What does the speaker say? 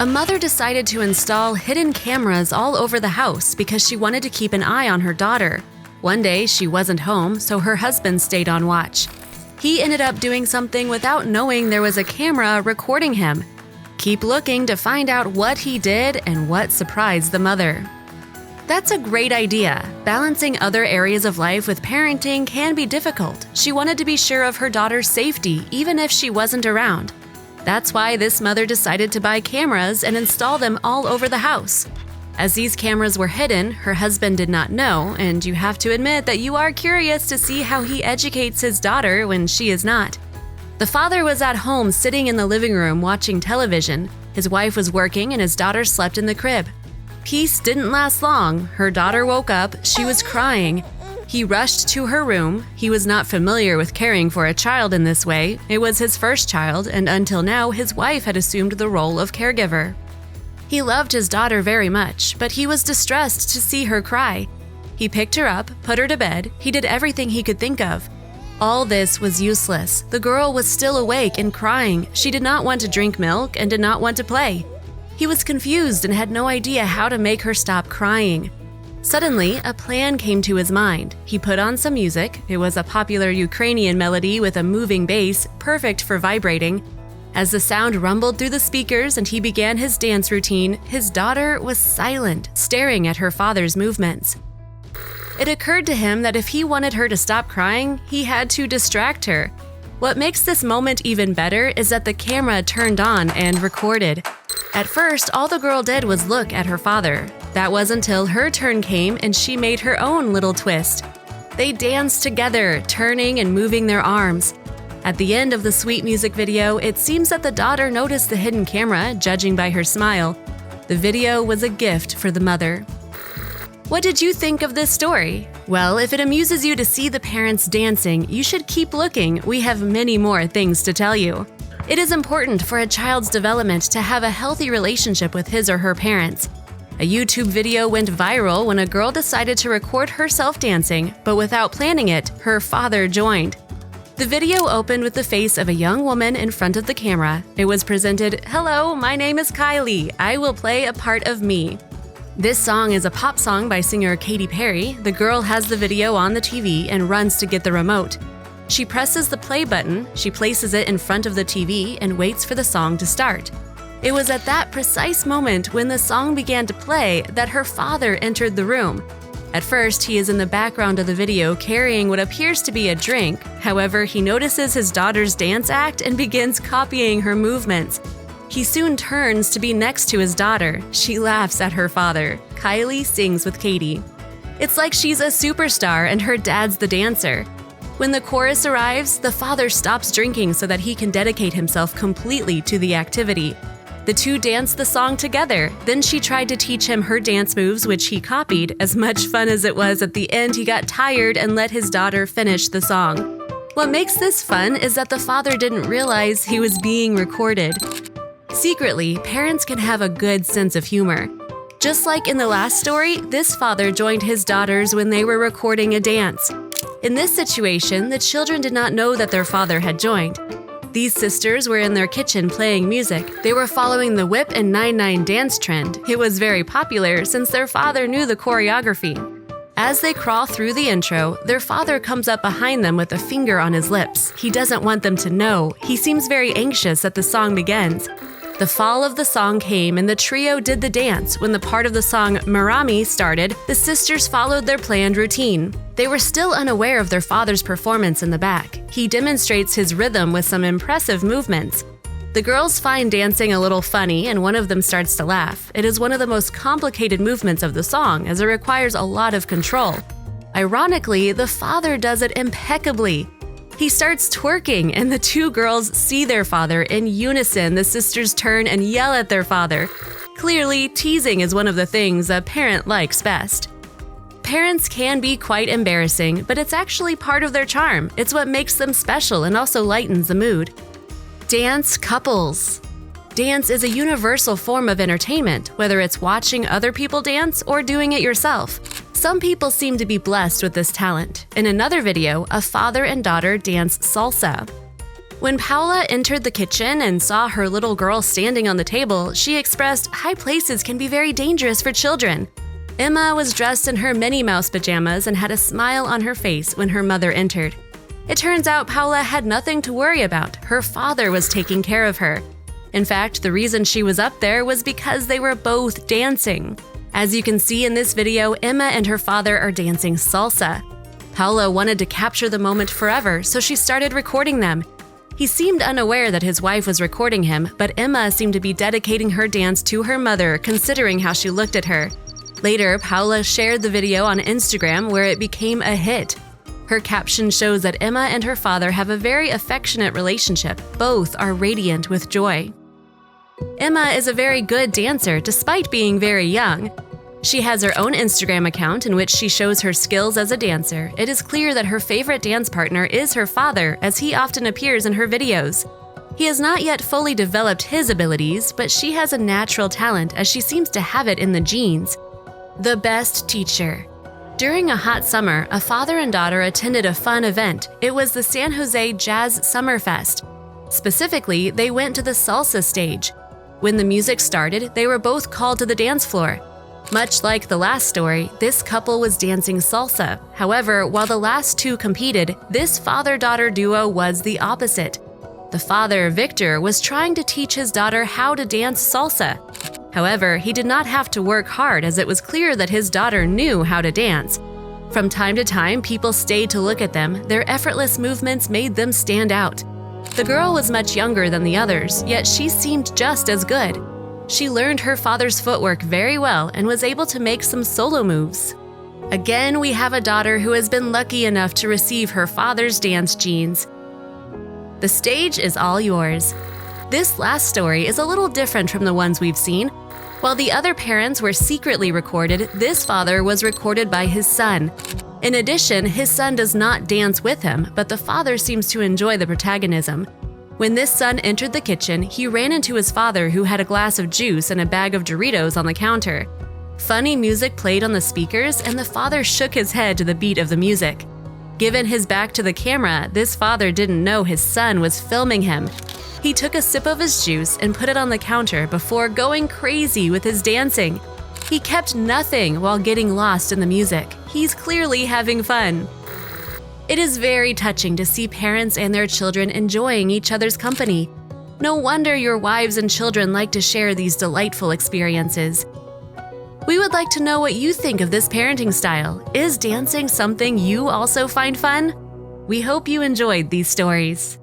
A mother decided to install hidden cameras all over the house because she wanted to keep an eye on her daughter. One day, she wasn't home, so her husband stayed on watch. He ended up doing something without knowing there was a camera recording him. Keep looking to find out what he did and what surprised the mother. That's a great idea. Balancing other areas of life with parenting can be difficult. She wanted to be sure of her daughter's safety, even if she wasn't around. That's why this mother decided to buy cameras and install them all over the house. As these cameras were hidden, her husband did not know, and you have to admit that you are curious to see how he educates his daughter when she is not. The father was at home sitting in the living room watching television. His wife was working and his daughter slept in the crib. Peace didn't last long. Her daughter woke up. She was crying. He rushed to her room. He was not familiar with caring for a child in this way. It was his first child, and until now, his wife had assumed the role of caregiver. He loved his daughter very much, but he was distressed to see her cry. He picked her up, put her to bed. He did everything he could think of. All this was useless. The girl was still awake and crying. She did not want to drink milk and did not want to play. He was confused and had no idea how to make her stop crying. Suddenly, a plan came to his mind. He put on some music. It was a popular Ukrainian melody with a moving bass, perfect for vibrating. As the sound rumbled through the speakers and he began his dance routine, his daughter was silent, staring at her father's movements. It occurred to him that if he wanted her to stop crying, he had to distract her. What makes this moment even better is that the camera turned on and recorded. At first, all the girl did was look at her father. That was until her turn came and she made her own little twist. They danced together, turning and moving their arms. At the end of the sweet music video, it seems that the daughter noticed the hidden camera, judging by her smile. The video was a gift for the mother. What did you think of this story? Well, if it amuses you to see the parents dancing, you should keep looking. We have many more things to tell you. It is important for a child's development to have a healthy relationship with his or her parents. A YouTube video went viral when a girl decided to record herself dancing, but without planning it, her father joined. The video opened with the face of a young woman in front of the camera. It was presented, "Hello, my name is Kylie. I will play a part of me." This song is a pop song by singer Katy Perry. The girl has the video on the TV and runs to get the remote. She presses the play button, she places it in front of the TV and waits for the song to start. It was at that precise moment when the song began to play that her father entered the room. At first, he is in the background of the video carrying what appears to be a drink. However, he notices his daughter's dance act and begins copying her movements. He soon turns to be next to his daughter. She laughs at her father. Kylie sings with Katy. It's like she's a superstar and her dad's the dancer. When the chorus arrives, the father stops drinking so that he can dedicate himself completely to the activity. The two danced the song together. Then she tried to teach him her dance moves, which he copied. As much fun as it was, at the end he got tired and let his daughter finish the song. What makes this fun is that the father didn't realize he was being recorded. Secretly, parents can have a good sense of humor. Just like in the last story, this father joined his daughters when they were recording a dance. In this situation, the children did not know that their father had joined. These sisters were in their kitchen playing music. They were following the Whip and 9-9 dance trend. It was very popular since their father knew the choreography. As they crawl through the intro, their father comes up behind them with a finger on his lips. He doesn't want them to know. He seems very anxious that the song begins. The fall of the song came and the trio did the dance. When the part of the song Marami started, the sisters followed their planned routine. They were still unaware of their father's performance in the back. He demonstrates his rhythm with some impressive movements. The girls find dancing a little funny and one of them starts to laugh. It is one of the most complicated movements of the song as it requires a lot of control. Ironically, the father does it impeccably. He starts twerking and the two girls see their father. In unison, the sisters turn and yell at their father. Clearly, teasing is one of the things a parent likes best. Parents can be quite embarrassing, but it's actually part of their charm. It's what makes them special and also lightens the mood. Dance couples. Dance is a universal form of entertainment, whether it's watching other people dance or doing it yourself. Some people seem to be blessed with this talent. In another video, a father and daughter dance salsa. When Paula entered the kitchen and saw her little girl standing on the table, she expressed, "High places can be very dangerous for children." Emma was dressed in her Minnie Mouse pajamas and had a smile on her face when her mother entered. It turns out Paula had nothing to worry about. Her father was taking care of her. In fact, the reason she was up there was because they were both dancing. As you can see in this video, Emma and her father are dancing salsa. Paula wanted to capture the moment forever, so she started recording them. He seemed unaware that his wife was recording him, but Emma seemed to be dedicating her dance to her mother, considering how she looked at her. Later, Paula shared the video on Instagram, where it became a hit. Her caption shows that Emma and her father have a very affectionate relationship. Both are radiant with joy. Emma is a very good dancer despite being very young. She has her own Instagram account in which she shows her skills as a dancer. It is clear that her favorite dance partner is her father, as he often appears in her videos. He has not yet fully developed his abilities, but she has a natural talent as she seems to have it in the genes. The best teacher. During a hot summer, a father and daughter attended a fun event. It was the San Jose Jazz Summerfest. Specifically, they went to the salsa stage. When the music started, they were both called to the dance floor. Much like the last story, this couple was dancing salsa. However, while the last two competed, this father-daughter duo was the opposite. The father, Victor, was trying to teach his daughter how to dance salsa. However, he did not have to work hard, as it was clear that his daughter knew how to dance. From time to time, people stayed to look at them. Their effortless movements made them stand out. The girl was much younger than the others, yet she seemed just as good. She learned her father's footwork very well and was able to make some solo moves. Again, we have a daughter who has been lucky enough to receive her father's dance genes. The stage is all yours. This last story is a little different from the ones we've seen. While the other parents were secretly recorded, this father was recorded by his son. In addition, his son does not dance with him, but the father seems to enjoy the protagonism. When this son entered the kitchen, he ran into his father, who had a glass of juice and a bag of Doritos on the counter. Funny music played on the speakers, and the father shook his head to the beat of the music. Given his back to the camera, this father didn't know his son was filming him. He took a sip of his juice and put it on the counter before going crazy with his dancing. He kept nothing while getting lost in the music. He's clearly having fun. It is very touching to see parents and their children enjoying each other's company. No wonder your wives and children like to share these delightful experiences. We would like to know what you think of this parenting style. Is dancing something you also find fun? We hope you enjoyed these stories.